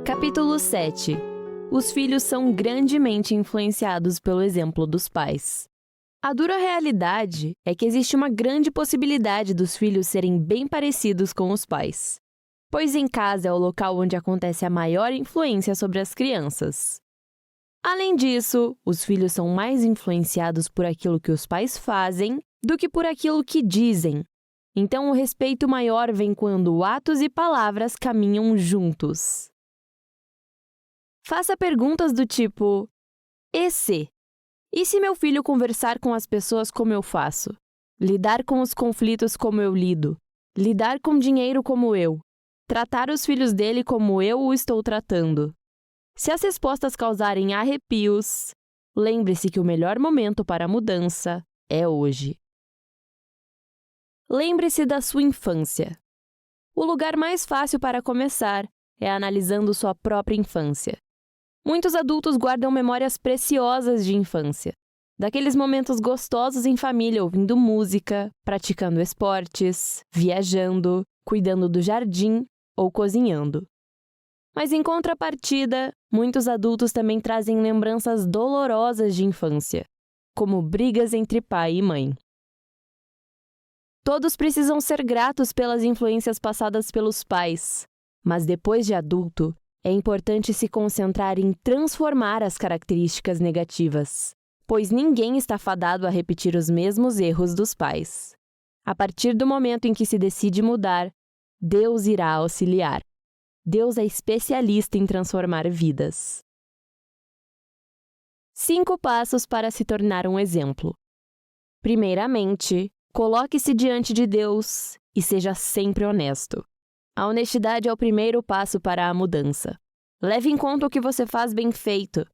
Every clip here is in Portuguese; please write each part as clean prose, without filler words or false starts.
Capítulo 7. Os filhos são grandemente influenciados pelo exemplo dos pais. A dura realidade é que existe uma grande possibilidade dos filhos serem bem parecidos com os pais, pois em casa é o local onde acontece a maior influência sobre as crianças. Além disso, os filhos são mais influenciados por aquilo que os pais fazem do que por aquilo que dizem. Então, o respeito maior vem quando atos e palavras caminham juntos. Faça perguntas do tipo: e se? E se meu filho conversar com as pessoas como eu faço? Lidar com os conflitos como eu lido? Lidar com dinheiro como eu? Tratar os filhos dele como eu o estou tratando? Se as respostas causarem arrepios, lembre-se que o melhor momento para a mudança é hoje. Lembre-se da sua infância. O lugar mais fácil para começar é analisando sua própria infância. Muitos adultos guardam memórias preciosas de infância, daqueles momentos gostosos em família ouvindo música, praticando esportes, viajando, cuidando do jardim ou cozinhando. Mas em contrapartida, muitos adultos também trazem lembranças dolorosas de infância, como brigas entre pai e mãe. Todos precisam ser gratos pelas influências passadas pelos pais, mas depois de adulto, é importante se concentrar em transformar as características negativas, pois ninguém está fadado a repetir os mesmos erros dos pais. A partir do momento em que se decide mudar, Deus irá auxiliar. Deus é especialista em transformar vidas. 5 passos para se tornar um exemplo. Primeiramente, coloque-se diante de Deus e seja sempre honesto. A honestidade é o primeiro passo para a mudança. Leve em conta o que você faz bem feito,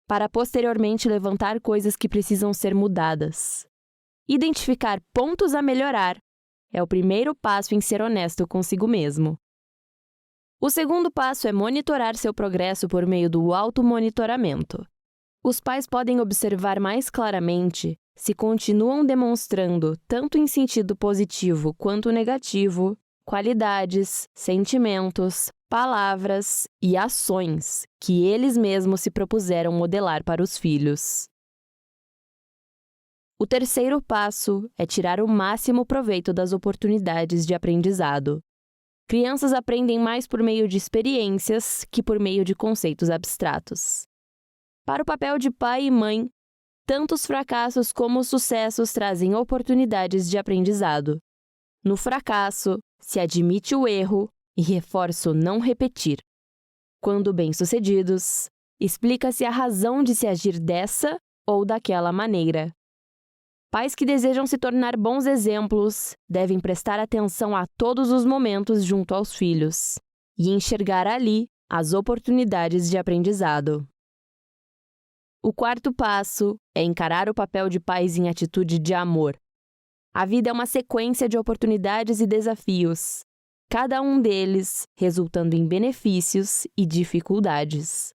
para posteriormente levantar coisas que precisam ser mudadas. Identificar pontos a melhorar é o primeiro passo em ser honesto consigo mesmo. O segundo passo é monitorar seu progresso por meio do automonitoramento. Os pais podem observar mais claramente se continuam demonstrando, tanto em sentido positivo quanto negativo, qualidades, sentimentos, palavras e ações que eles mesmos se propuseram modelar para os filhos. O terceiro passo é tirar o máximo proveito das oportunidades de aprendizado. Crianças aprendem mais por meio de experiências que por meio de conceitos abstratos. Para o papel de pai e mãe, tanto os fracassos como os sucessos trazem oportunidades de aprendizado. No fracasso, se admite o erro e reforça o não repetir. Quando bem-sucedidos, explica-se a razão de se agir dessa ou daquela maneira. Pais que desejam se tornar bons exemplos devem prestar atenção a todos os momentos junto aos filhos e enxergar ali as oportunidades de aprendizado. O quarto passo é encarar o papel de pais em atitude de amor. A vida é uma sequência de oportunidades e desafios, cada um deles resultando em benefícios e dificuldades.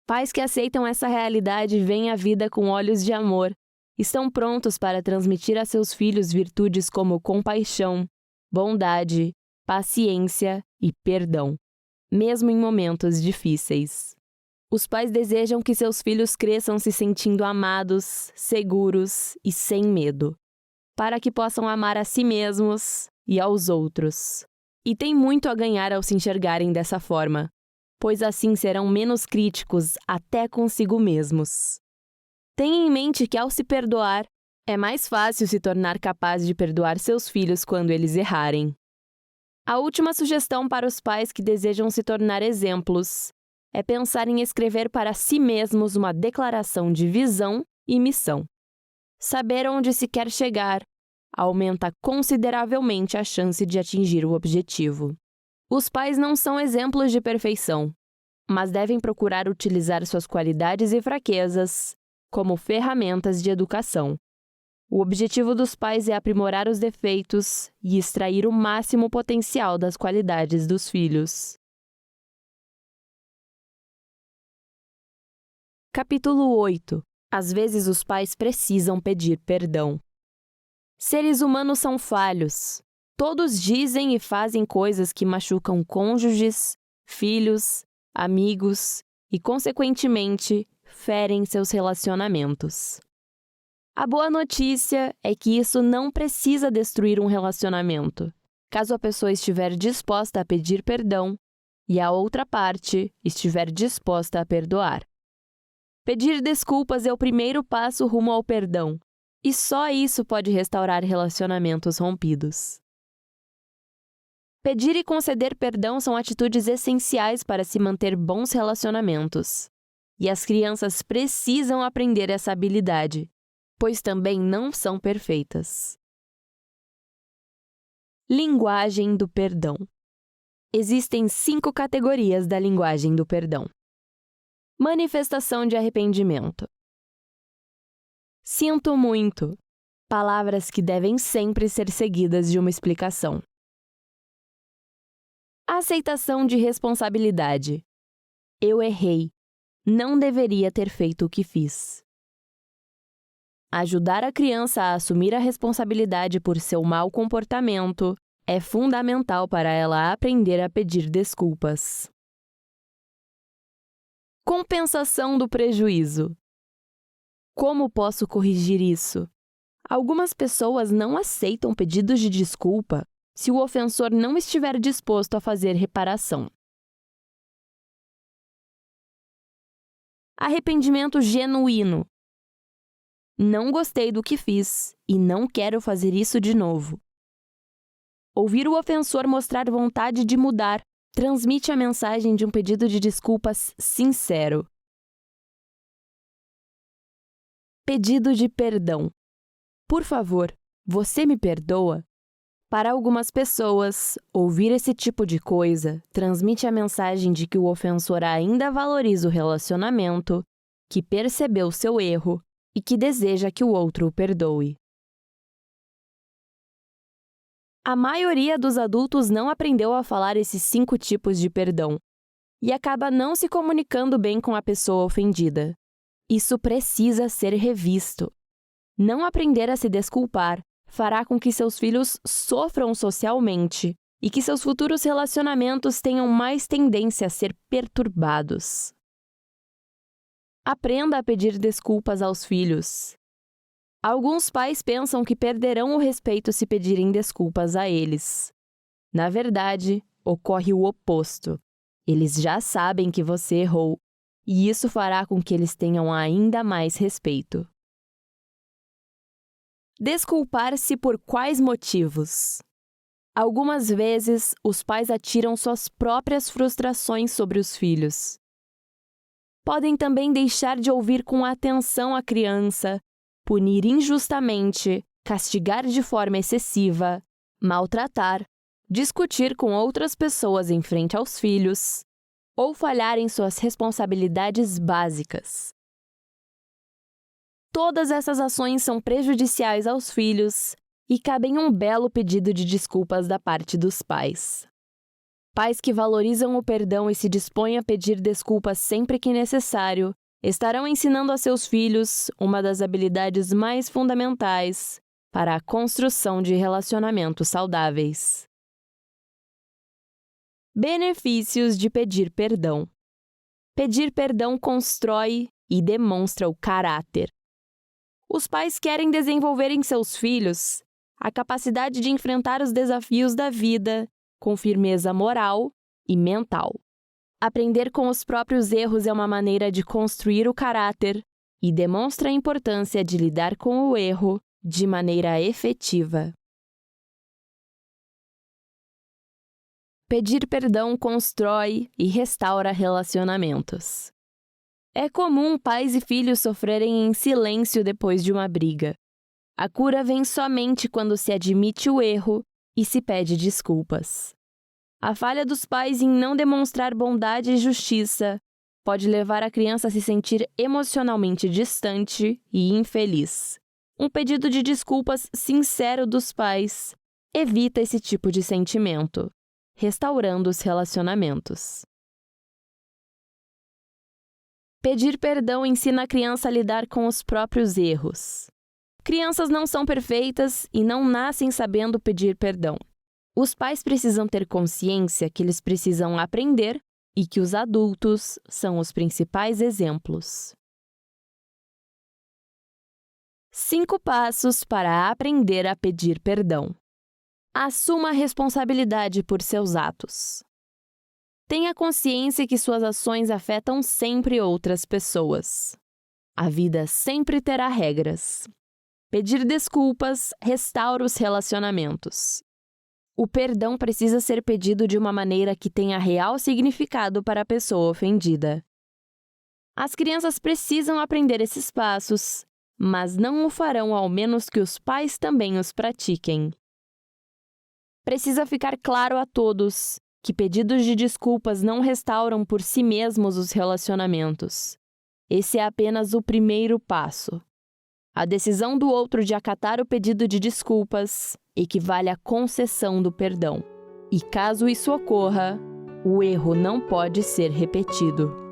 Pais que aceitam essa realidade veem a vida com olhos de amor, estão prontos para transmitir a seus filhos virtudes como compaixão, bondade, paciência e perdão, mesmo em momentos difíceis. Os pais desejam que seus filhos cresçam se sentindo amados, seguros e sem medo, para que possam amar a si mesmos e aos outros. E têm muito a ganhar ao se enxergarem dessa forma, pois assim serão menos críticos até consigo mesmos. Tenha em mente que, ao se perdoar, é mais fácil se tornar capaz de perdoar seus filhos quando eles errarem. A última sugestão para os pais que desejam se tornar exemplos é pensar em escrever para si mesmos uma declaração de visão e missão. Saber onde se quer chegar aumenta consideravelmente a chance de atingir o objetivo. Os pais não são exemplos de perfeição, mas devem procurar utilizar suas qualidades e fraquezas como ferramentas de educação. O objetivo dos pais é aprimorar os defeitos e extrair o máximo potencial das qualidades dos filhos. Capítulo 8. Às vezes, os pais precisam pedir perdão. Seres humanos são falhos. Todos dizem e fazem coisas que machucam cônjuges, filhos, amigos e, consequentemente, ferem seus relacionamentos. A boa notícia é que isso não precisa destruir um relacionamento, caso a pessoa estiver disposta a pedir perdão e a outra parte estiver disposta a perdoar. Pedir desculpas é o primeiro passo rumo ao perdão, e só isso pode restaurar relacionamentos rompidos. Pedir e conceder perdão são atitudes essenciais para se manter bons relacionamentos. E as crianças precisam aprender essa habilidade, pois também não são perfeitas. Linguagem do perdão. Existem 5 categorias da linguagem do perdão. Manifestação de arrependimento. Sinto muito. Palavras que devem sempre ser seguidas de uma explicação. Aceitação de responsabilidade. Eu errei. Não deveria ter feito o que fiz. Ajudar a criança a assumir a responsabilidade por seu mau comportamento é fundamental para ela aprender a pedir desculpas. Compensação do prejuízo. Como posso corrigir isso? Algumas pessoas não aceitam pedidos de desculpa se o ofensor não estiver disposto a fazer reparação. Arrependimento genuíno. Não gostei do que fiz e não quero fazer isso de novo. Ouvir o ofensor mostrar vontade de mudar transmite a mensagem de um pedido de desculpas sincero. Pedido de perdão. Por favor, você me perdoa? Para algumas pessoas, ouvir esse tipo de coisa transmite a mensagem de que o ofensor ainda valoriza o relacionamento, que percebeu seu erro e que deseja que o outro o perdoe. A maioria dos adultos não aprendeu a falar esses 5 tipos de perdão e acaba não se comunicando bem com a pessoa ofendida. Isso precisa ser revisto. Não aprender a se desculpar fará com que seus filhos sofram socialmente e que seus futuros relacionamentos tenham mais tendência a ser perturbados. Aprenda a pedir desculpas aos filhos. Alguns pais pensam que perderão o respeito se pedirem desculpas a eles. Na verdade, ocorre o oposto. Eles já sabem que você errou, e isso fará com que eles tenham ainda mais respeito. Desculpar-se por quais motivos? Algumas vezes, os pais atiram suas próprias frustrações sobre os filhos. Podem também deixar de ouvir com atenção a criança, punir injustamente, castigar de forma excessiva, maltratar, discutir com outras pessoas em frente aos filhos, ou falhar em suas responsabilidades básicas. Todas essas ações são prejudiciais aos filhos e cabem um belo pedido de desculpas da parte dos pais. Pais que valorizam o perdão e se dispõem a pedir desculpas sempre que necessário estarão ensinando a seus filhos uma das habilidades mais fundamentais para a construção de relacionamentos saudáveis. Benefícios de pedir perdão. Pedir perdão constrói e demonstra o caráter. Os pais querem desenvolver em seus filhos a capacidade de enfrentar os desafios da vida com firmeza moral e mental. Aprender com os próprios erros é uma maneira de construir o caráter e demonstra a importância de lidar com o erro de maneira efetiva. Pedir perdão constrói e restaura relacionamentos. É comum pais e filhos sofrerem em silêncio depois de uma briga. A cura vem somente quando se admite o erro e se pede desculpas. A falha dos pais em não demonstrar bondade e justiça pode levar a criança a se sentir emocionalmente distante e infeliz. Um pedido de desculpas sincero dos pais evita esse tipo de sentimento, restaurando os relacionamentos. Pedir perdão ensina a criança a lidar com os próprios erros. Crianças não são perfeitas e não nascem sabendo pedir perdão. Os pais precisam ter consciência que eles precisam aprender e que os adultos são os principais exemplos. 5 passos para aprender a pedir perdão. Assuma a responsabilidade por seus atos. Tenha consciência que suas ações afetam sempre outras pessoas. A vida sempre terá regras. Pedir desculpas restaura os relacionamentos. O perdão precisa ser pedido de uma maneira que tenha real significado para a pessoa ofendida. As crianças precisam aprender esses passos, mas não o farão ao menos que os pais também os pratiquem. Precisa ficar claro a todos que pedidos de desculpas não restauram por si mesmos os relacionamentos. Esse é apenas o primeiro passo. A decisão do outro de acatar o pedido de desculpas equivale à concessão do perdão. E caso isso ocorra, o erro não pode ser repetido.